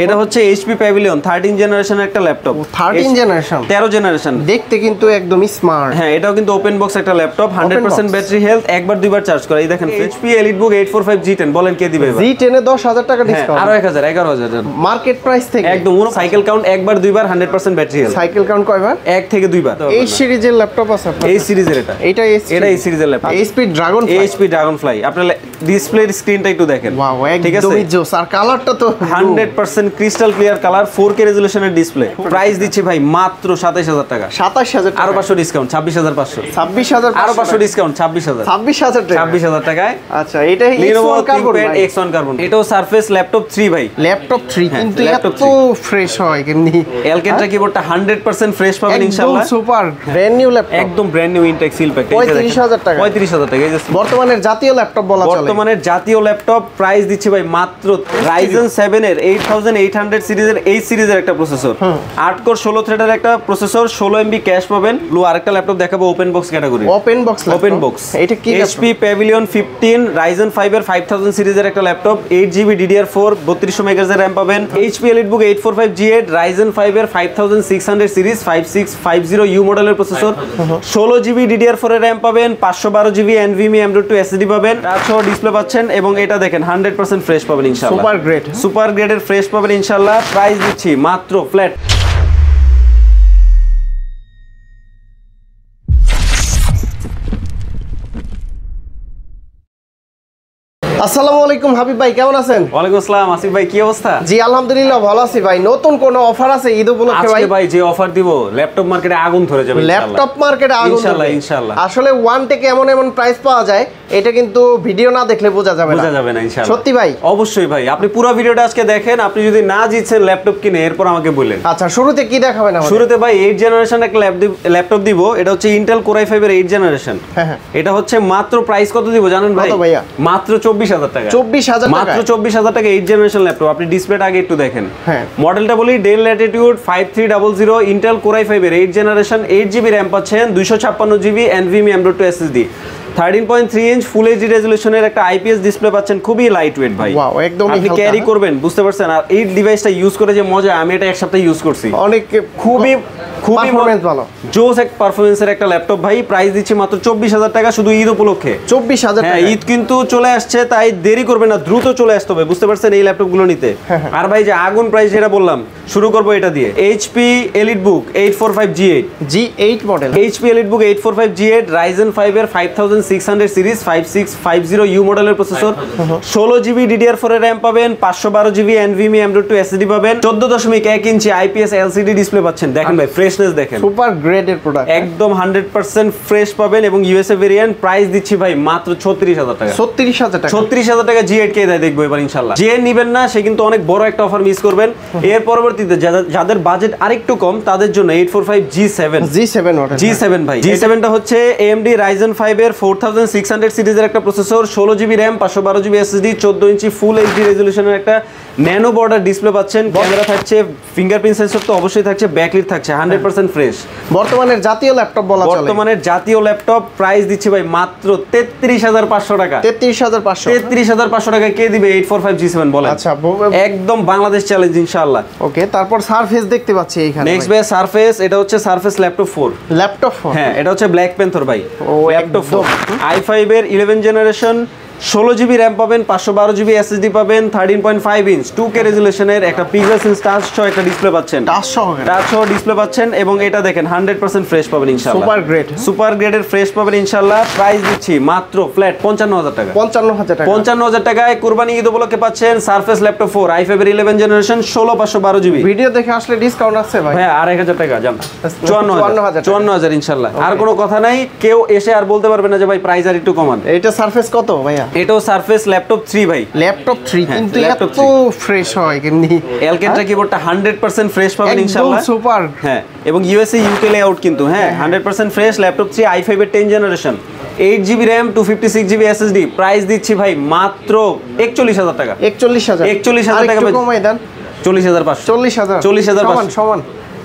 এটা হচ্ছে HP pavilion 13 জেনারেশনের একটা ল্যাপটপ। 13 generation, 13 generation. দেখতে কিন্তু একদমই স্মার্ট। হ্যাঁ, এটাও কিন্তু ওপেন বক্স একটা ল্যাপটপ, 100% ব্যাটারি হেলথ, একবার দুইবার চার্জ করা। এই দেখেন এইচপি এলিটবুক 845 G10, বলেন কে দিবে? G10 এ 10000 টাকা ডিসকাউন্ট, আরো 1000 11000 মার্কেট প্রাইস থেকে একদম। সাইকেল কাউন্ট একবার দুইবার, 100% ব্যাটারি হেলথ। সাইকেল কাউন্ট কয়বার? এক থেকে দুইবার। এই সিরিজের ল্যাপটপ আছে আপনার? এই সিরিজের এটা এই সিরিজের ল্যাপটপ, এইচপি ড্রাগনফ্লাই। আপনার ডিসপ্লের স্ক্রিনটা একটু দেখেন। ওয়াও, একদমই জোস। আর কালারটা তো 100% ক্রিস্টাল ক্লিয়ার কালার, 4K রেজোলিউশনের ডিসপ্লে। প্রাইস দিচ্ছি ভাই মাত্র 27000 টাকা। 27000 আরো 500 ডিসকাউন্ট, 26500। 26500 আরো 500 ডিসকাউন্ট, 26000। 26000 টাকায়। আচ্ছা, এটা Lenovo X1 কার্বন। এটাও সারফেস ল্যাপটপ 3 ভাই। ল্যাপটপ 3 কিন্তু এত ফ্রেশ হয় কেমনি? এলকেন্ট্রা কিবোর্ডটা 100% ফ্রেশ পাবেন ইনশাআল্লাহ। একদম সুপার ব্র্যান্ড নিউ ল্যাপটপ, একদম brand new intact seal pack. 35000 টাকা। 35000 টাকা। এই যে বর্তমানের জাতীয় ল্যাপটপ বলা চলে। বর্তমানের জাতীয় ল্যাপটপ প্রাইস দিচ্ছি ভাই মাত্র Ryzen 7 এর 8800 সিরিজের এই সিরিজের একটা প্রসেসর, 8 কোর 16 থ্রেডের একটা প্রসেসর, 16 MB ক্যাশ পাবেন। ব্লু আরেকটা ল্যাপটপ দেখাবো open box category. Open box এটা কি? HP Pavilion 15 Ryzen 5 এর 5000 সিরিজের একটা ল্যাপটপ, 8GB DDR4 3200 মেগাহার্জ এর RAM পাবেন। HP EliteBook 845 G8 Ryzen 5 এর 5600 সিরিজ 5650U মডেলের প্রসেসর, 16GB DDR4 এর RAM পাবেন, 512GB NVMe M.2 SSD পাবেন, টাচসহ ডিসপ্লে পাচ্ছেন এবং এটা দেখেন 100% ফ্রেশ পাবেন ইনশাআল্লাহ। সুপার গ্রেডের ফ্রেশ পাবেন ইনশাআল্লাহ। প্রাইস দিচ্ছি মাত্র ফ্ল্যাট। আসসালামু আলাইকুম হাবিব ভাই, কেমন আছেন? ওয়ালাইকুম আসসালাম আসিফ ভাই, কি অবস্থা? জি আলহামদুলিল্লাহ ভালো আছি ভাই। নতুন কোন অফার আছে ঈদ উপলক্ষে ভাই? আজকে ভাই যে অফার দিব, ল্যাপটপ মার্কেটে আগুন ধরে যাবে ইনশাআল্লাহ। ল্যাপটপ মার্কেটে আগুন ইনশাআল্লাহ ইনশাআল্লাহ। আসলে ওয়ান থেকে এমন প্রাইস পাওয়া যায়, এটা কিন্তু ভিডিও না দেখলে বোঝা যাবে না ইনশাআল্লাহ। সত্যি ভাই? অবশ্যই ভাই, আপনি পুরো ভিডিওটা আজকে দেখেন। আপনি যদি না জিতছেন ল্যাপটপ কিনে, এরপর আমাকে বলেন। আচ্ছা, শুরুতে কি দেখাবেন আমাদের? শুরুতে ভাই 8 জেনারেশন একটা ল্যাপটপ দিব। এটা হচ্ছে ইন্টেল কোর i5 এর 8 জেনারেশন। হ্যাঁ, এটা হচ্ছে মাত্র প্রাইস কত দিব জানেন ভাই? কত ভাইয়া? মাত্র 24000 টাকা। 24000 টাকা, মাত্র 24000 টাকা 8 জেনারেশন ল্যাপটপ। আপনি ডিসপ্লেটা আগে একটু দেখেন। হ্যাঁ, মডেলটা বলি del Latitude 5300 Intel core i5 এর 8 জেনারেশন, 8GB RAM পাচ্ছেন, 256GB NVMe M.2 SSD, 13.3 inch full HD রেজোলিউশনের একটা আইপিএস ডিসপ্লে পাচ্ছেন। খুবই লাইট ওয়েট ভাই, ওয়াও, একদম আপনি ক্যারি করবেন, বুঝতে পারছেন? আর এই ডিভাইসটা ইউজ করে যে মজা, আমি এটা এক সপ্তাহ ইউজ করছি। অনেক খুবই ভালো জোস এক পারফরম্যান্সের একটা ল্যাপটপ ভাই। প্রাইস দিচ্ছি মাত্র 24000 টাকা শুধু ঈদ উপলক্ষে। 24000 টাকা। ঈদ কিন্তু চলে আসছে, তাই দেরি করবেন না, দ্রুত চলে আসতে হবে, বুঝতে পারছেন, এই ল্যাপটপগুলো নিতে। আর ভাই যে আগুন প্রাইস যেটা বললাম, শুরু করবো এটা দিয়ে। HP EliteBook 845 G8 model, HP EliteBook 845 G8 Ryzen 5 এর 5600 সিরিজ 5650U মডেলের প্রসেসর, 16GB DDR4 এর RAM পাবেন, 512GB NVMe M.2 SSD পাবেন, 14.1 ইঞ্চি IPS LCD ডিসপ্লে পাচ্ছেন। দেখেন ভাই ফ্রেশনেস দেখেন, সুপার গ্রেডের প্রোডাক্ট, একদম 100% ফ্রেশ পাবেন এবং ইউএসএ ভেরিয়েন্ট। প্রাইস দিচ্ছি ভাই মাত্র 36000 টাকা। 36000 টাকা G8 কে দেয় দেখবো এবার ইনশাআল্লাহ। যে নেবেন না সে কিন্তু অনেক বড় একটা অফার মিস করবেন। এর পরবর্তীতে যাদের বাজেট আরেকটু কম তাদের জন্য 845 G7 মডেল, G7 ভাই। G7টা হচ্ছে AMD Ryzen 5 এর 4600 সিরিজের একটা processor, 16GB RAM 512GB SSD, 14 ইঞ্চি ফুল এইচডি রেজোলিউশনের একটা ন্যানো বর্ডার ডিসপ্লে পাচ্ছেন। ক্যামেরা থাকছে, ফিঙ্গারপ্রিন্ট সেন্সর তো অবশ্যই থাকছে, ব্যাকলাইট থাকছে, 100% ফ্রেশ। বর্তমানের জাতীয় ল্যাপটপ বলা চলে। বর্তমানের জাতীয় ল্যাপটপ প্রাইস দিচ্ছি ভাই মাত্র 33500 টাকা। 33500 টাকা কে দিবে 845 G7 বলেন? আচ্ছা, একদম বাংলাদেশ চ্যালেঞ্জ ইনশাআল্লাহ। ওকে, তারপর সারফেস দেখতে পাচ্ছি এইখানে। নেক্সট ভাই সারফেস, এটা হচ্ছে সারফেস ল্যাপটপ 4। হ্যাঁ, এটা হচ্ছে ব্ল্যাক প্যান্থর ভাই। ল্যাপটপ 4 i5 এর 11 জেনারেশন, 16GB RAM পাবেন, 512GB SSD পাবেন, 13.5 ইঞ্চ 2K রেজোলিউশনের একটা পিক্সেল টাচ সহ একটা ডিসপ্লে পাচ্ছেন। টাচ সহ ডিসপ্লে পাচ্ছেন এবং এটা দেখেন 100% ফ্রেশ পাবেন ইনশাআল্লাহ। সুপার গ্রেডের ফ্রেশ পাবেন ইনশাআল্লাহ। প্রাইস দিচ্ছি মাত্র ফ্ল্যাট 55000 টাকা। 55000 টাকায় কুরবানি ঈদ উপলক্ষে পাচ্ছেন সারফেস ল্যাপটপ 4 i5 এর 11 জেনারেশন, 16512GB। ভিডিও দেখে আসলে ডিসকাউন্ট আছে ভাই? হ্যাঁ, আর 1000 টাকা জান, 54000 ইনশাআল্লাহ। আর কোনো কথা নাই, কেউ এসে আর বলতে পারবে না যে ভাই প্রাইস আর একটু কমান। এটা সারফেস কত ভাইয়া? এটাও সারফেস ল্যাপটপ 3 ভাই। ল্যাপটপ 3 কিন্তু এত ফ্রেশ হয় কেমনি? এলকেন্ট্রা কিবোর্ডটা 100% ফ্রেশ পাবেন ইনশাআল্লাহ। একদম সুপার। হ্যাঁ, এবং ইউএসএ ইউকে লেআউট কিন্তু। হ্যাঁ, 100% ফ্রেশ ল্যাপটপ 3 i5 এর 10 generation, 8GB RAM 256GB SSD। Price দিচ্ছি ভাই মাত্র 41000 টাকা। 41000 টাকা। 40500। 40500 সমান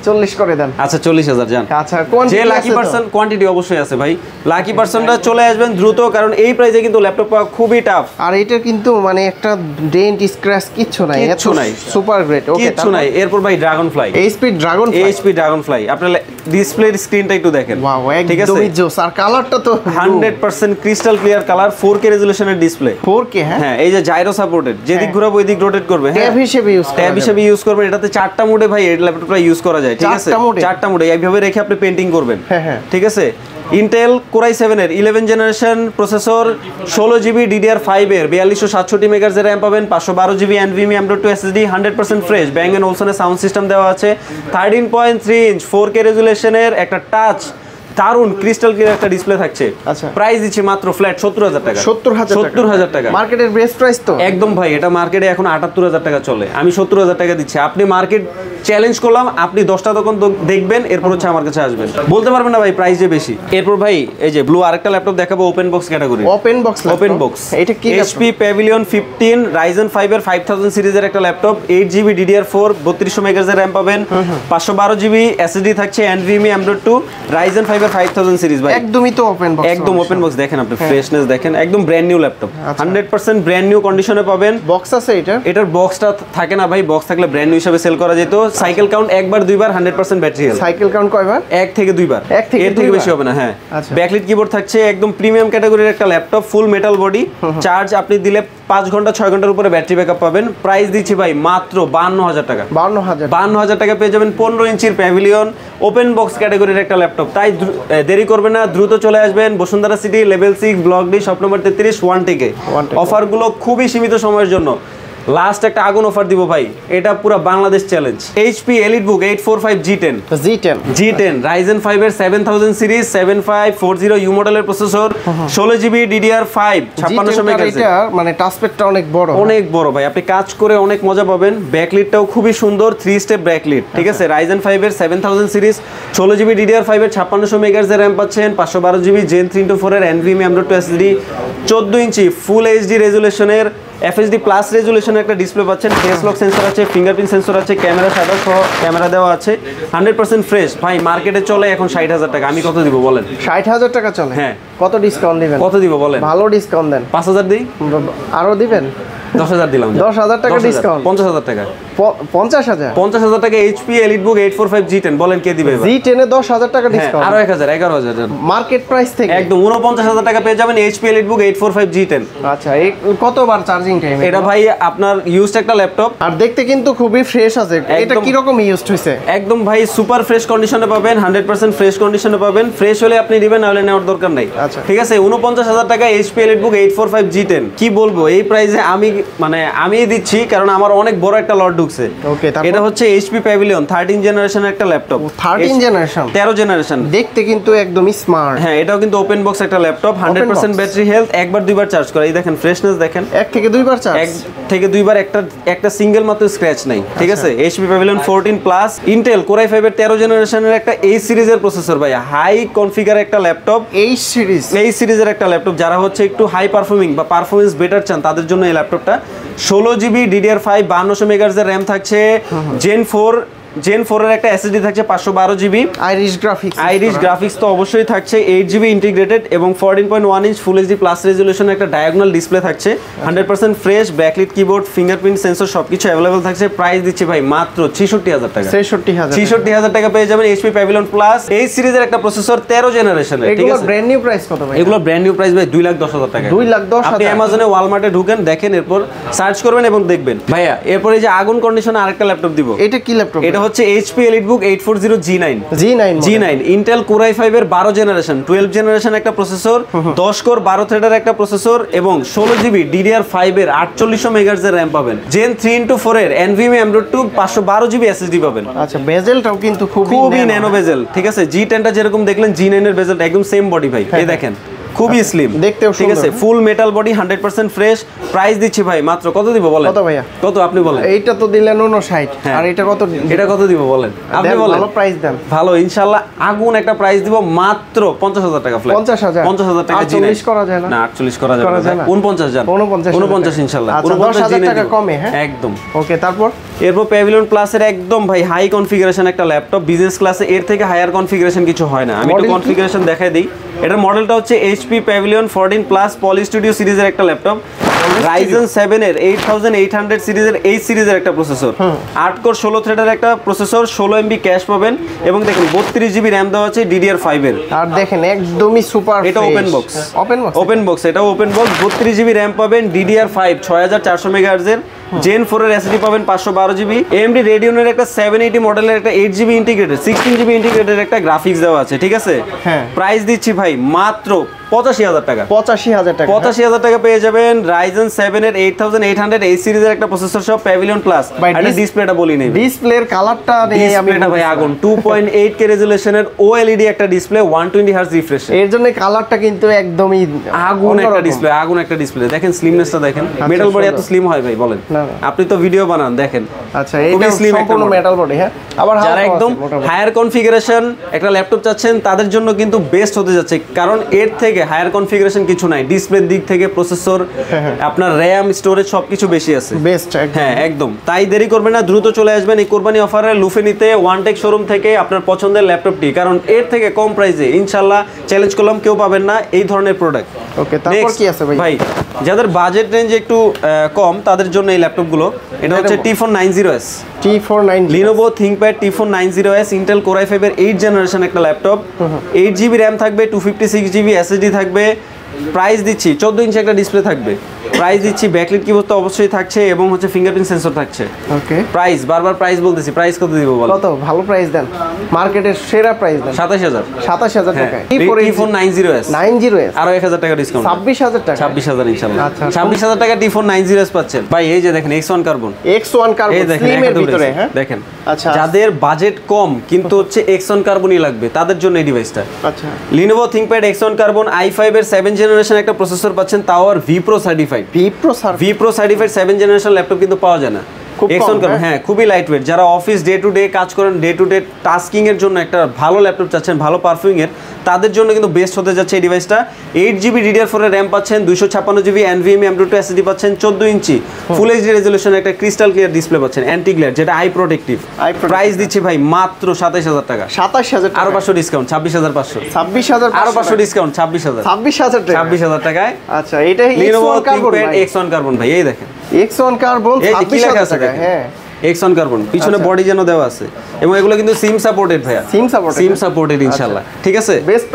40 করে দেন। আচ্ছা 40,000 জান। আচ্ছা যে লাকি পার্সন কোয়ান্টিটি অবশ্যই আছে ভাই, লাকি পার্সনটা চলে আসবেন দ্রুত, কারণ এই প্রাইসে কিন্তু ল্যাপটপ পাওয়া খুবই টাফ। আর এটা কিন্তু মানে একটা ডেন্ট স্ক্র্যাচ কিচ্ছু নাই, এত সুপার গ্রেট। ওকে কিচ্ছু নাই। এরপর ভাই dragon fly, HP dragon fly. আপনার ডিসপ্লের স্ক্রিনটা একটু দেখেন, ঠিক আছে, একদমই জোস। আর কালারটা তো 100% ক্রিস্টাল ক্লিয়ার কালার, 4K রেজোলিউশনের ডিসপ্লে। 4K হ্যাঁ, এই যে জাইরো সাপোর্টেড, যেদিক ঘোরাবো ওই দিক রোটেট করবে। ট্যাব হিসেবে ইউজ করবেন। এটাতে 4টা মোডে ভাই এই ল্যাপটপটা ইউজ করা যায়, ঠিক আছে? 4টা মোডে এইভাবে রেখে আপনি পেন্টিং করবেন, হ্যাঁ ঠিক আছে? ইন্টেল কোর i7 এর 11 জেনারেশন প্রসেসর, 16GB DDR5 এর 4267 মেগাহার্জ RAM পাবেন, 512GB NVMe M.2 SSD, 100% fresh Bang and ওলসনের সাউন্ড সিস্টেম দেওয়া আছে, 13.3 ইঞ্চ 4K রেজোলিউশনের একটা টাচ দারুন ক্রিস্টাল ক্লিয়ার একটা ডিসপ্লে থাকছে। আচ্ছা প্রাইস দিচ্ছি মাত্র ফ্ল্যাট 70,000 টাকা। 70,000 টাকা মার্কেটের বেস্ট প্রাইস তো একদম ভাই। এটা মার্কেটে এখন 78,000 টাকা চলে, আমি 70,000 টাকা দিচ্ছি। আপনি মার্কেট চ্যালেঞ্জ করলাম, আপনি 10টা দোকান দেখবেন, এরপর হচ্ছে আমার কাছে আসবেন, বলতে পারবেন না ভাই প্রাইস যে বেশি। এরপর ভাই এই যে ব্লু আরেকটা ল্যাপটপ দেখাবো, open box category. Open box এটা কি? HP Pavilion 15 Ryzen 5 এর 5000 সিরিজের একটা laptop, 8GB DDR4 3200 megahertz RAM পাবেন, 512GB SSD থাকছে, NVMe M.2 Ryzen 5 এর 5000 সিরিজ ভাই। একদমই তো ওপেন বক্স, একদম ওপেন বক্স। দেখেন আপনি ফ্রেশনেস দেখেন, একদম brand new laptop, 100% brand new কন্ডিশনে পাবেন। বক্স আছে এটার বক্সটা থাকে না ভাই, বক্স থাকলে ব্র্যান্ড নিউ হিসেবে সেল করা যেত। সাইকেল কাউন্ট একবার দুইবার, 100% ব্যাটারি হেলথ। সাইকেল কাউন্ট কয়বার? এক থেকে দুইবার, এর থেকে বেশি হবে না। হ্যাঁ, ব্যাকলিট কিবোর্ড থাকছে, একদম প্রিমিয়াম ক্যাটাগরির একটা ল্যাপটপ, ফুল মেটাল বডি। চার্জ আপনি দিলে 5 ঘন্টা 6 ঘন্টার উপরে ব্যাটারি ব্যাকআপ পাবেন। প্রাইস দিচ্ছি ভাই মাত্র 52,000 টাকা। 52,000 টাকা পেয়ে যাবেন 15 ইঞ্চির প্যাভিলিয়ন ওপেন বক্স ক্যাটাগরির একটা ল্যাপটপ। তাই দেরি করবেন না, দ্রুত চলে আসবেন Bashundhara city, level 6, block D, shop number 33, 1TK। অফারগুলো খুবই সীমিত সময়ের জন্য। লাস্ট একটা আগুন অফার দিব ভাই, এটা পুরো Bangladesh challenge. HP EliteBook 845 G10 Ryzen 5 এর 7000 সিরিজ, 7540U মডেলের প্রসেসর, 16GB DDR5 5600 মেগাহার্জ। এটা মানে টাচপ্যাডটা অনেক বড় ভাই, আপনি কাজ করে অনেক মজা পাবেন। ব্যাকলিটটাও খুবই সুন্দর, 3 স্টেপ ব্যাকলিট, ঠিক আছে? Ryzen 5 এর 7000 সিরিজ, 16GB DDR5 এর 5600 মেগাহার্জ RAM পাচ্ছেন, 512GB Gen 3.4 এর NVMe M.2 SSD, 14 ইঞ্চি ফুল HD রেজোলিউশনের FHD প্লাস রেজোলিউশনের একটা ডিসপ্লে পাচ্ছেন, ফেস লক সেন্সর আছে, ফিঙ্গারপ্রিন্ট সেন্সর আছে, ক্যামেরা শাটার সহ ক্যামেরা দেওয়া আছে, 100% ফ্রেশ। ভাই মার্কেটে চলে এখন 60,000 টাকা, আমি কত দিব বলেন? 60,000 টাকা চলে? হ্যাঁ। কত ডিসকাউন্ট দিবেন? কত দিব বলেন? ভালো ডিসকাউন্ট দেন। 5,000 দিই? আরো দিবেন? 10,000 দিলাম। 10,000 টাকা ডিসকাউন্ট? 50,000 টাকা। 50,000 টাকা HP EliteBook 845 G10 বলেন কে দিবে? G10 এ 10,000 টাকা ডিসকাউন্ট, আরো 1,000 11,000 মার্কেট প্রাইস থেকে একদম 49,000 টাকা পেয়ে যাবেন HP EliteBook 845 G10। আচ্ছা, এই কতবার চার্জিং টাইম? এটা ভাই আপনার ইউজড একটা ল্যাপটপ, আর দেখতে কিন্তু খুবই ফ্রেশ আছে। এটা কি রকম ইউজড হইছে? একদম ভাই সুপার ফ্রেশ কন্ডিশনে পাবেন, 100% ফ্রেশ কন্ডিশনে পাবেন। ফ্রেশ হলে আপনি দিবেন, নাহলে নেওয়ার দরকার নাই। আচ্ছা ঠিক আছে, 49,000 টাকা HP EliteBook 845 G10। কি বলবো এই প্রাইসে, আমি দিচ্ছি কারণ আমার অনেক বড় একটা লট ঢুকছে। এটা হচ্ছে HP Pavilion 13 জেনারেশনের একটা ল্যাপটপ। 13 জেনারেশন দেখতে কিন্তু একদমই স্মার্ট। হ্যাঁ, এটাও কিন্তু ওপেন বক্স একটা ল্যাপটপ, 100% ব্যাটারি হেলথ, একবার দুইবার চার্জ করা। এই দেখেন ফ্রেশনেস দেখেন, এক থেকে দুইবার চার্জ, এক থেকে দুইবার, একটা সিঙ্গেল মাত্র স্ক্র্যাচ নাই। ঠিক আছে, HP Pavilion 14 plus Intel Core i5 এর 13 জেনারেশনের একটা এই সিরিজের প্রসেসর ভাই, হাই কনফিগার একটা ল্যাপটপ। এই সিরিজের একটা ল্যাপটপ, যারা হচ্ছে একটু হাই পারফর্মিং বা পারফরমেন্স বেটার চান তাদের জন্য এই ল্যাপটপটা। 16GB DDR5 5200 মেগাহার্জের RAM থাকছে, Gen 4 এর একটা SSD থাকছে, 512GB আইরিশ গ্রাফিক্স তো অবশ্যই থাকছে, 8GB ইন্টিগ্রেটেড এবং 14.1 ইঞ্চ ফুল HD প্লাস রেজোলিউশনের একটা ডায়াগোনাল ডিসপ্লে থাকছে, 100% fresh backlit keyboard, fingerprint sensor সবকিছু अवेलेबल থাকছে। প্রাইস দিচ্ছি ভাই মাত্র 66,000 টাকা। 66,000 টাকা পেয়ে যাবেন HP Pavilion প্লাস এই সিরিজের একটা প্রসেসর 13 জেনারেশনের। ঠিক আছে, ব্র্যান্ড নিউ প্রাইস কত ভাই? এগুলো ব্র্যান্ড নিউ প্রাইস ভাই 2,10,000 টাকা। 2,10,000 আপনি অ্যামাজনে ওয়ালমার্টে ঢুকেন, দেখেন, এরপর সার্চ করবেন এবং দেখবেন। ভাইয়া এরপর এই যে আগুন কন্ডিশনে আরেকটা ল্যাপটপ দিব। এটা কি ল্যাপটপ? এটা হচ্ছে HP EliteBook 840 G9 Intel Core i5 এর 12 জেনারেশন 12 জেনারেশন একটা প্রসেসর, 10 কোর 12 থ্রেডের একটা প্রসেসর এবং 16GB DDR5 এর 4800 মেগাহার্জ এর RAM পাবেন। Gen 3.4 এর NVMe M.2 512GB SSD পাবেন। আচ্ছা, বেজেলটাও কিন্তু খুবই ন্যানো বেজেল। ঠিক আছে, G10টা যেরকম দেখলেন G9 এর বেজেলটা একদম সেম বডি ভাই। এই দেখেন খুবই স্লিম দেখতেও ঠিক আছে, ফুল মেটাল বডি 100% ফ্রেশ। প্রাইস দিচ্ছি ভাই মাত্র কত দিব বলেন? কত ভাইয়া? কত আপনি বলেন? এইটা তো দিলেন 59, আর এটা কত? এটা কত দিব বলেন? আপনি বলেন। ভালো প্রাইস দেন। ভালো ইনশাআল্লাহ আগুন একটা প্রাইস দিব মাত্র 50,000 টাকা ফ্ল্যাট। 50,000 টাকা জি। 48 করা যায় না? না 48 করা যাবে না। 49 জান। 49 ইনশাআল্লাহ। 10,000 টাকা কমে। হ্যাঁ একদম। ওকে, তারপর এরপর প্যাভিলিয়ন প্লাসের একদম ভাই হাই কনফিগারেশন একটা ল্যাপটপ, বিজনেস ক্লাসে এর থেকে হায়ার কনফিগারেশন কিছু হয় না। আমি একটু কনফিগারেশন দেখাই দিই। এটার মডেলটা হচ্ছে HP প্যাভিলিয়ন 14 প্লাস পলি স্টুডিও সিরিজের একটা ল্যাপটপ। Ryzen 7 এর 8800 সিরিজের এই সিরিজের একটা প্রসেসর, 8 কোর 16 থ্রেডের একটা প্রসেসর, 16 MB ক্যাশ পাবেন এবং দেখেন 32 GB RAM দেওয়া আছে DDR5 এর। আর দেখেন একদমই সুপার। এটা ওপেন বক্স। ওপেন বক্স, এটাও ওপেন বক্স। 32 GB RAM পাবেন, DDR5 6400 MHz এর, Gen 4 এর SSD পাবেন 512 GB। AMD Radeon এর একটা 780 মডেলের একটা 8 GB ইন্টিগ্রেটেড 16 GB ইন্টিগ্রেটেড একটা গ্রাফিক্স দেওয়া আছে, ঠিক আছে? হ্যাঁ। প্রাইস দিচ্ছি ভাই মাত্র 85,000 টাকা। 85,000 টাকা। 85,000 টাকা পেয়ে যাবেন Ryzen 7 এর 8800 এই সিরিজের একটা প্রসেসর সহ প্যাভিলিয়ন প্লাস। এটা ডিসপ্লেটা বলি নেই, ডিসপ্লের কালারটা নেই আমি ভাই আগুন 2.8K রেজোলিউশনের OLED একটা ডিসপ্লে 120 Hz রিফ্রেশ। এর জন্য কালারটা কিন্তু একদমই আগুন একটা ডিসপ্লে, আগুন একটা ডিসপ্লে। দেখেন স্লিমনেসটা দেখেন, মেটাল বডি এত স্লিম হয় ভাই বলেন? আপনি তো ভিডিও বানান দেখেন। আচ্ছা এটা সম্পূর্ণ মেটাল বডি। হ্যাঁ, আবার যারা একদম হায়ার কনফিগারেশন একটা ল্যাপটপ চাচ্ছেন তাদের জন্য কিন্তু বেস্ট হতে যাচ্ছে, কারণ এর থেকে হায়ার কনফিগারেশন কিছু নাই। ডিসপ্লের দিক থেকে প্রসেসর, আপনার RAM, স্টোরেজ সবকিছু বেশি আছে, বেস্ট। হ্যাঁ একদম। তাই দেরি করবেন না, দ্রুত চলে আসবেন এই কোরবানি অফারে লুফে নিতে ওয়ানটেক শোরুম থেকে আপনার পছন্দের ল্যাপটপটি, কারণ এর থেকে কম প্রাইসে ইনশাআল্লাহ চ্যালেঞ্জ করলাম কেউ পাবেন না এই ধরনের প্রোডাক্ট। ওকে, তারপর কি আছে ভাই? যাদের বাজেট রেঞ্জ একটু কম তাদের জন্য এই ল্যাপটপগুলো। এটা হচ্ছে T4 90S, Lenovo ThinkPad T4 90S, Intel Core i5 এর 8th জেনারেশন একটা ল্যাপটপ। 8 GB RAM থাকবে, 256 GB SSD থাকবে। প্রাইস দিচ্ছি 14 ইঞ্চি একটা ডিসপ্লে থাকবে। প্রাইস দিচ্ছি ব্যাকলাইট কিবোর্ড তো অবশ্যই থাকছে এবং হচ্ছে ফিঙ্গারপ্রিন্ট সেন্সর থাকছে। ওকে, প্রাইস বারবার প্রাইস বলতেছি, প্রাইস কত দিব বল? কত? ভালো প্রাইস দেন, মার্কেটের সেরা প্রাইস দেন। 27,000 টাকা। T4 90S আরো 1000 টাকা ডিসকাউন্ট, 26,000 টাকা। 26,000 ইনশাআল্লাহ। আচ্ছা, 26,000 টাকা T4 90S পাচ্ছেন ভাই। এই যে দেখেন X1 কার্বন, এই দেখেন স্লিমের ভিতরে। হ্যাঁ দেখেন, আচ্ছা যাদের বাজেট কম কিন্তু হচ্ছে X1 কার্বনই লাগবে তাদের জন্য এই ডিভাইসটা। আচ্ছা, Lenovo ThinkPad X1 carbon i5 এর 7th জেনারেশন একটা প্রসেসর পাচ্ছেন, তাও আর V Pro certified. V Pro certified 7th generation laptop কিন্তু পাওয়া যায় না। X1 কার্বন, হ্যাঁ খুবই লাইট ওয়েট। যারা অফিস ডে টু ডে কাজ করেন, ডে টু ডে টাস্কিং এর জন্য একটা ভালো ল্যাপটপ চাচ্ছেন, ভালো পারফর্মিং এর, তাদের জন্য কিন্তু বেস্ট হতে যাচ্ছে এই ডিভাইসটা। 8 GB DDR4 এর RAM পাচ্ছেন, 256 GB NVMe M.2 SSD পাচ্ছেন, 14 ইঞ্চি ফুল HD রেজোলিউশনের একটা ক্রিস্টাল ক্লিয়ার ডিসপ্লে পাচ্ছেন, অ্যান্টি গ্লেয়ার, যেটা আই প্রোটেক্টিভ। প্রাইস দিচ্ছি ভাই মাত্র 27,000 টাকা। 27,000 আরো 500 ডিসকাউন্ট, 26,500। 26,000 আরো 500 ডিসকাউন্ট, 26,000 টাকা। 26,000 টাকায়। আচ্ছা, এটা Lenovo ThinkPad X1 কার্বন ভাই, এই দেখেন X1 কার্বন 26,000 টাকা। হ্যাঁ, X1 কার্বন পিছনে বডি যেন দেওয়া আছে এবং এগুলো কিন্তু সিম সাপোর্টেড ভাইয়া, সিম সাপোর্টেড ইনশাআল্লাহ। ঠিক আছে, বেস্ট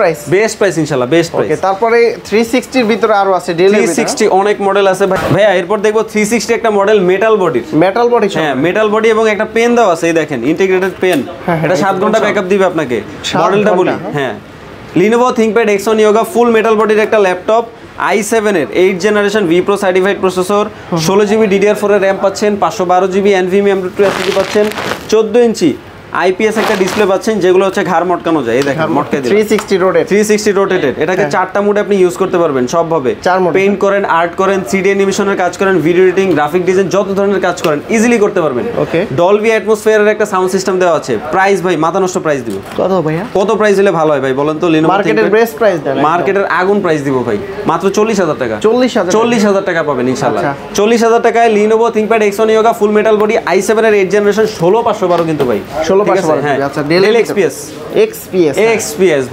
প্রাইস ইনশাআল্লাহ, বেস্ট প্রাইস। ওকে, তারপরে 360 এর ভিতরে আরো আছে, 360 অনেক মডেল আছে ভাইয়া। এরপর দেখবো 360 একটা মডেল মেটাল বডি, হ্যাঁ মেটাল বডি এবং একটা পেন দেওয়া আছে, এই দেখেন ইন্টিগ্রেটেড পেন। এটা 7 ঘন্টা ব্যাকআপ দিবে আপনাকে। মডেলটা বলি, হ্যাঁ Lenovo ThinkPad X1 Yoga ফুল মেটাল বডির একটা ল্যাপটপ, i7 এর 8th generation V Pro certified processor, 16 GB DDR4 এর RAM পাচ্ছেন, 512 GB NVMe M.2 SSD পাচ্ছেন, 14 ইঞ্চি IPS একটা ডিসপ্লে পাচ্ছেন, যেগুলো হচ্ছে ঘাড় মটকানো যায়। এই দেখেন মটকে দিলে 360 রোটেটেড। এটাকে 4টা মোডে আপনি ইউজ করতে পারবেন সবভাবে। পেইন্ট করেন, আর্ট করেন, 3D অ্যানিমেশনের কাজ করেন, ভিডিও এডিটিং, গ্রাফিক ডিজাইন, যত ধরনের কাজ করেন ইজিলি করতে পারবেন। ওকে, ডলবি অ্যাটমসফিয়ারের একটা সাউন্ড সিস্টেম দেওয়া আছে। প্রাইস ভাই মাথা নষ্ট প্রাইস দিব। কত ভাইয়া? কত প্রাইস হলে ভালো হয় ভাই বলেন তো? Lenovo মার্কেটের বেস্ট প্রাইস দেন, মার্কেটের আগুন প্রাইস দিব ভাই, মাত্র 40,000 টাকা। 40,000 টাকা পাবেন ইনশাআল্লাহ। 40,000 টাকায় Lenovo ThinkPad X1 Yoga ফুল মেটাল বডি, i7 এর 8th জেনারেশন, 16512 কিন্তু ভাই, 16512। আচ্ছা, Dell XPS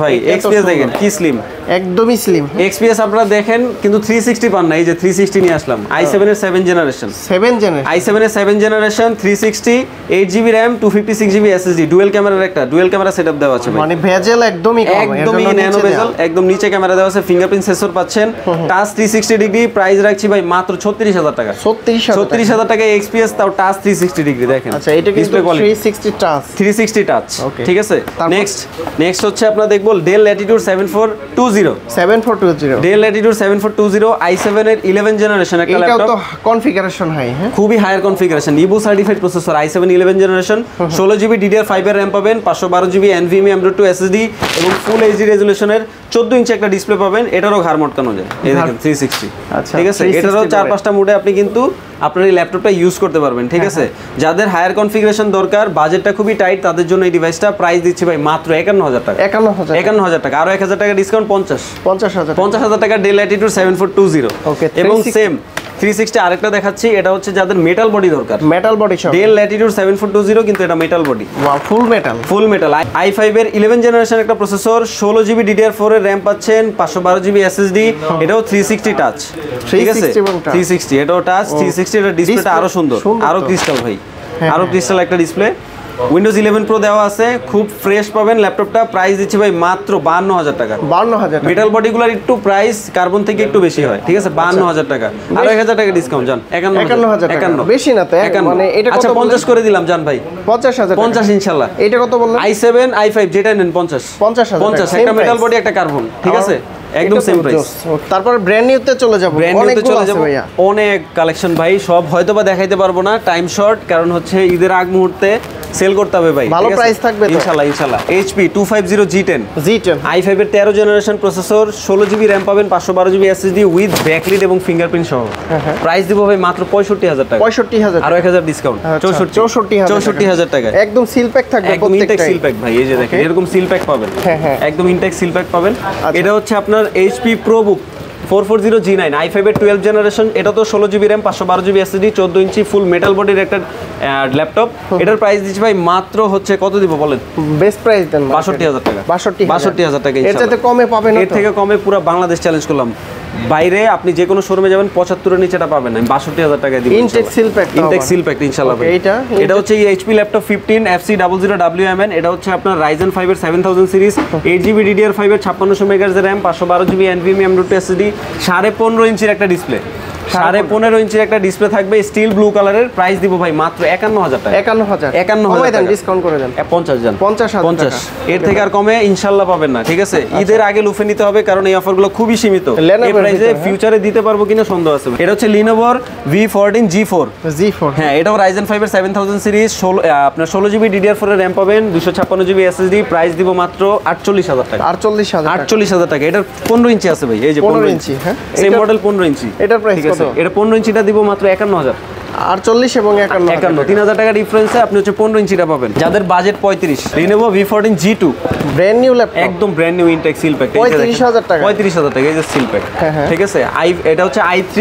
ভাই, XPS দেখেন কি স্লিম, একদমই স্লিম। XPS আপনারা দেখেন কিন্তু 360 পান না, এই যে 360 নিয়ে আসলাম। i7 এর 7th জেনারেশন, i7 এর 7th generation, 360, 8 GB RAM, 256 GB SSD, dual ক্যামেরার একটা ডুয়াল ক্যামেরা সেটআপ দেওয়া আছে, মানে ভেজেল একদমই কম, একদমই ন্যানো ভেজেল, একদম নিচে ক্যামেরা দেওয়া আছে, ফিঙ্গারপ্রিন্ট সেন্সর পাচ্ছেন, টাচ 360 ডিগ্রি। প্রাইস রাখছি ভাই মাত্র 36,000 টাকা। 36,000 টাকা XPS, তাও টাচ 360 ডিগ্রি দেখেন। আচ্ছা, এটা কিন্তু 360 টাচ, ঠিক আছে। নেক্সট হচ্ছে আপনারা দেখবো del Latitude 7420 del Latitude 7420 i7 এর 11 জেনারেশন একটা ল্যাপটপ। এটাও তো কনফিগারেশন হাই, হ্যাঁ, খুবই higher configuration, Evo certified processor, i7 11 generation, 16GB DDR5 এর RAM পাবেন, 512GB NVMe M.2 SSD এবং ফুল এইচডি রেজোলিউশনের 14 ইঞ্চি একটা ডিসপ্লে পাবেন। এটারও ঘাড় মটকানো যায়, এই দেখেন 360, ঠিক আছে। এটারও 4-5টা মোডে আপনি কিন্তু আপনার এই ল্যাপটপটা ইউজ করতে পারবেন, ঠিক আছে। যাদের হায়ার কনফিগারেশন দরকার, বাজেটটা খুবই টাইট, তাদের জন্য এই ডিভাইসটা প্রাইস দিচ্ছি ভাই মাত্র 51000 টাকা। 51000 টাকা, আরো 1000 টাকা ডিসকাউন্ট, 50000 টাকা ডেল ল্যাটিটিউড 7420। এবং সেম 360 আরেকটা দেখাচ্ছি, এটা হচ্ছে যাদের মেটাল বডি দরকার, মেটাল বডি সহ ডেল ল্যাটিটিউড 7420, কিন্তু এটা মেটাল বডি, ওয়াও, ফুল মেটাল i5 এর 11 জেনারেশন একটা প্রসেসর, 16GB DDR4 এর RAM পাচ্ছেন, 512GB SSD, এটাও 360 টাচ, ঠিক আছে। 360 এটাও টাচ, 360 এর ডিসপ্লেটা আরো সুন্দর, আরো ক্রিস্টাল ভাই, আরো ক্রিস্টাল একটা ডিসপ্লে। উইন্ডোজ 11 প্রো দেওয়া আছে, খুব ফ্রেশ পাবেন ল্যাপটপটা। প্রাইস দিচ্ছি ভাই মাত্র 52000 টাকা। 52000 মেটাল বডিগুলোর একটু প্রাইস কার্বন থেকে একটু বেশি হয়, ঠিক আছে। 52000 টাকা, আরো 1000 টাকা ডিসকাউন্ট জান, 51000 টাকা, বেশি না তো, মানে এটা কত? আচ্ছা 50 করে দিলাম জান ভাই, 50000, 50 ইনশাআল্লাহ। এটা কত বললেন? i7 i5 যেটা নেন 50 একটা মেটাল বডি একটা কার্বন, ঠিক আছে, একদম সেম প্রাইস। তারপর ব্র্যান্ড নিউতে চলে যাব, অনেক কালেকশন ভাই, সব হয়তোবা দেখাইতে পারবো না, টাইম শর্ট, কারণ হচ্ছে ঈদের আগ মুহূর্তে সেল করতে হবে ভাই, ভালো প্রাইস থাকবে তো ইনশাআল্লাহ। HP 250 G10 i5 এর 13 জেনারেশন প্রসেসর, 16GB RAM পাবেন, 512GB SSD উইথ ব্যাকলিট এবং ফিঙ্গারপ্রিন্ট সহ। প্রাইস দিব ভাই মাত্র 65000 টাকা, 65000, আর 1000 ডিসকাউন্ট, 64000 টাকা। একদম সিল প্যাক থাকবে, একদম ইনটেক সিল প্যাক ভাই, এই যে দেখেন এরকম সিল প্যাক পাবেন, একদম ইনটেক সিল প্যাক পাবেন। এটা হচ্ছে আপনার HP ProBook 440 G9 i5 এর 12 জেনারেশন, এটা তো 16GB RAM 512GB SSD 14 ইঞ্চি ফুল মেটাল বডির একটা ল্যাপটপ। এটার প্রাইস দিচ্ছি ভাই মাত্র হচ্ছে কত দিব বলেন? বেস্ট প্রাইস দেন 62000 টাকা, 62000 টাকা। এর থেকে কমে পাবেন না, এর থেকে কমে পুরো বাংলাদেশ চ্যালেঞ্জ করলাম। বাইরে আপনি যে কোনো শোরুমে যাবেন 75 এর নিচেটা পাবেন না, আমি 62000 টাকা দিব। ইনটেক সিল প্যাক ইনশাআল্লাহ ভাই। এটা হচ্ছে এই HP ল্যাপটপ 15 FC00WMN, এটা হচ্ছে আপনার Ryzen 5 এর 7000 সিরিজ, 8GB DDR5 এর 5600 MHz এর RAM, 512GB NVMe M.2 SSD, 15.5 ইঞ্চির একটা ডিসপ্লে, 15.5 ইঞ্চির একটা ডিসপ্লে থাকবে, স্টিল ব্লু কালারের। প্রাইস দিব ভাই মাত্র 51000 টাকা, 51000 টাকা ডিসকাউন্ট করে দেন, 50 জান, 50 এর থেকে আর কমে ইনশাআল্লাহ পাবেন না, ঠিক আছে। ঈদের আগে লুফে নিতে হবে, কারণ এই অফারগুলো খুবই সীমিত, এই প্রাইসে ফিউচারে দিতে পারবো কিনা সন্দেহ আছে। এটা হচ্ছে Lenovo V14 G4, হ্যাঁ, এটাও Ryzen 5 এর 7000 সিরিজ, আপনার 16GB DDR4 এর RAM পাবেন, 256GB SSD। প্রাইস দিব মাত্র 48000 টাকা, 48000 টাকা। এটার 15 ইঞ্চি আছে ভাই, এই যে 15 ইঞ্চি, হ্যাঁ, সেম মডেল 15 ইঞ্চি। এটার প্রাইস কত? এটা 15 ইঞ্চিটা দিব মাত্র 51000, 48 এবং 51, 3000 টাকা ডিফারেন্সে আপনি হচ্ছে 15 ইঞ্চিটা পাবেন। যাদের budget 35, Lenovo V14 G2 brand new laptop, একদম brand new intact seal pack, 35000 টাকা, 35000 টাকা, এই যে সিল প্যাক, ঠিক আছে। এটা হচ্ছে i3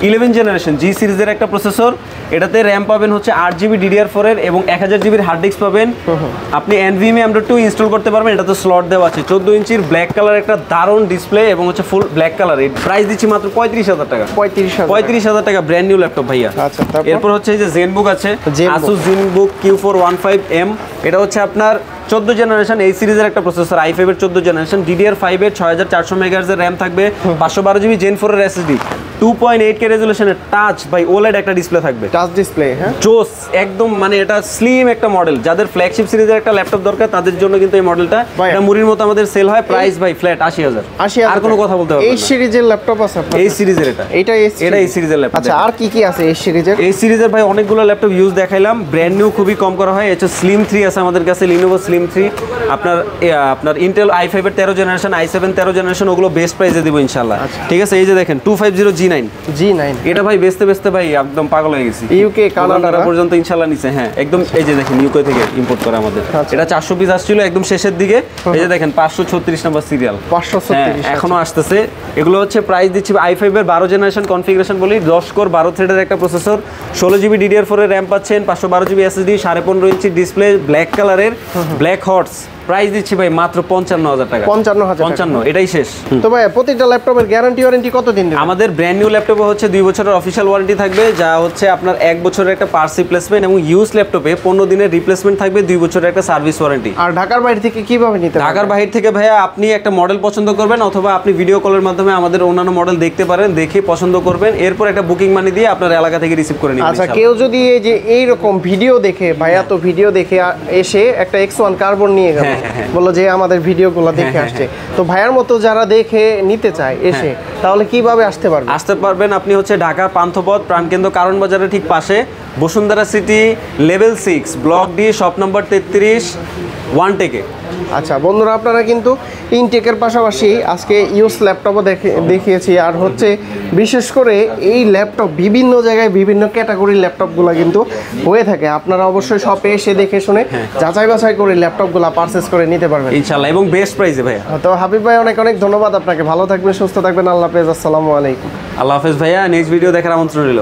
11 জেনারেশন G সিরিজের একটা প্রসেসর, এটাতে RAM পাবেন হচ্ছে 8GB DDR4 এর এবং 1000GB এর হার্ড ডিস্ক পাবেন। আপনি NVMe M.2 ইনস্টল করতে পারবেন, এটাতে স্লট দেওয়া আছে। 14 ইঞ্চির ব্ল্যাক কালার একটা দারুণ ডিসপ্লে এবং হচ্ছে ফুল ব্ল্যাক কালার। প্রাইস দিচ্ছি মাত্র 35000 টাকা, 35000 টাকা ব্র্যান্ড নিউ ল্যাপটপ ভাইয়া। আচ্ছা, এরপর হচ্ছে এই যে ZenBook আছে, Asus ZenBook Q415M, এটা হচ্ছে আপনার 14 জেনারেশন এই সিরিজের একটা প্রসেসর, i5 এর 14 জেনারেশন, DDR5 এর 6400 MHz এর RAM থাকবে, 512GB Gen 4 এর SSD, 2.8K রেজোলিউশনের টাচ বাই OLED একটা ডিসপ্লে থাকবে, টাচ ডিসপ্লে, হ্যাঁ, জোস একদম, মানে এটা স্লিম একটা মডেল। যাদের ফ্ল্যাগশিপ সিরিজের একটা ল্যাপটপ দরকার তাদের জন্য কিন্তু এই মডেলটা, এটা মুড়ির মতো আমাদের সেল হয়। প্রাইস ভাই ফ্ল্যাট 80000, আর কোনো কথা বলতে হবে না। এই সিরিজের ল্যাপটপ আছে আপনার? এই সিরিজের এটা এই সিরিজের ল্যাপটপ। আচ্ছা, আর কি কি আছে এই সিরিজের? এই সিরিজের ভাই অনেকগুলো ল্যাপটপ ইউজ দেখাইলাম, ব্র্যান্ড নিউ খুবই কম করা হয়। এটা Slim 3 আছে আমাদের কাছে, Lenovo Slim 3, আপনার Intel i5 এর 13 জেনারেশন, i7 13 জেনারেশন, ওগুলো বেস্ট প্রাইসে দিব ইনশাআল্লাহ, ঠিক আছে। এই যে দেখেন 250 G9, এটা ভাই বেচতে ভাই একদম পাগল হয়ে গেছি। ইউকে কানাডা পর্যন্ত ইনশাআল্লাহ নিচে, হ্যাঁ, একদম। এই যে দেখেন ইউকে থেকে ইম্পোর্ট করা আমাদের, এটা 400 পিস আসছিল একদম শেষের দিকে। এই যে দেখেন 536 নাম্বার সিরিয়াল, 536 এখনো আসতেছে। এগুলো হচ্ছে প্রাইস দিচ্ছি i5 এর 12 জেনারেশন কনফিগারেশন বলি, 10 কোর 12 থ্রেডের একটা প্রসেসর, 16GB DDR4 এর RAM পাচ্ছেন, 512GB SSD, 15.5 inch display, black কালারের, ব্ল্যাক হর্স। প্রাইস দিচ্ছি ভাই মাত্র 55000 টাকা। 55,000, এটাই শেষ। তো ভাই প্রতিটা ল্যাপটপের গ্যারান্টি ওয়ারেন্টি কতদিন দেবেন? আমাদের ব্র্যান্ড নিউ ল্যাপটপে হচ্ছে 2 বছরের অফিশিয়াল ওয়ারেন্টি থাকবে, যা হচ্ছে আপনার 1 বছরের একটা পার্টস রিপ্লেসমেন্ট, এবং ইউজ ল্যাপটপে 15 দিনের রিপ্লেসমেন্ট থাকবে, 2 বছরের একটা সার্ভিস ওয়ারেন্টি। আর ঢাকার বাইরে থেকে কিভাবে নিতে পারবেন? ঢাকার বাইরে থেকে ভাইয়া আপনি একটা মডেল পছন্দ করবেন, অথবা আপনি ভিডিও কলের মাধ্যমে আমাদের অন্যান্য মডেল দেখতে পারেন, দেখে পছন্দ করবেন, এরপর একটা বুকিং মানি দিয়ে আপনার এলাকা থেকে রিসিভ করে নেবেন। আচ্ছা, কেউ যদি এই যে এইরকম ভিডিও দেখে, ভাইয়া তো ভিডিও দেখে এসে একটা X1 কার্বন নিয়ে গেল, বললো যে আমাদের ভিডিওগুলো দেখে আসছে, তো ভাইয়ার মতো যারা দেখে নিতে চায় এসে, তাহলে কিভাবে আসতে পারবেন? আপনি হচ্ছে ঢাকা পান্থপথ প্রাণকেন্দ্র কারণ বাজারের ঠিক পাশে, Bashundhara city level 6 block D shop number 33 1 টেকে। আচ্ছা বন্ধুরা, আপনারা কিন্তু ইনটেকের পাশাপাশি আজকে ইউজ ল্যাপটপও দেখিয়েছি, আর হচ্ছে বিশেষ করে এই ল্যাপটপ বিভিন্ন জায়গায় বিভিন্ন ক্যাটাগরির ল্যাপটপগুলো কিন্তু হয়ে থাকে। আপনারা অবশ্যই শপে এসে দেখে শুনে যাচাই বাছাই করে ল্যাপটপগুলো পারচেজ করে নিতে পারবেন ইনশাআল্লাহ, এবং বেস্ট প্রাইসে ভাইয়া। তো হাবিব ভাই অনেক অনেক ধন্যবাদ আপনাকে, ভালো থাকবেন, সুস্থ থাকবেন, আল্লাহ হাফেজ, আসসালামু আলাইকুম। আল্লাহ হাফেজ ভাইয়া, নেক্সট ভিডিও দেখার আমন্ত্রণ রইল।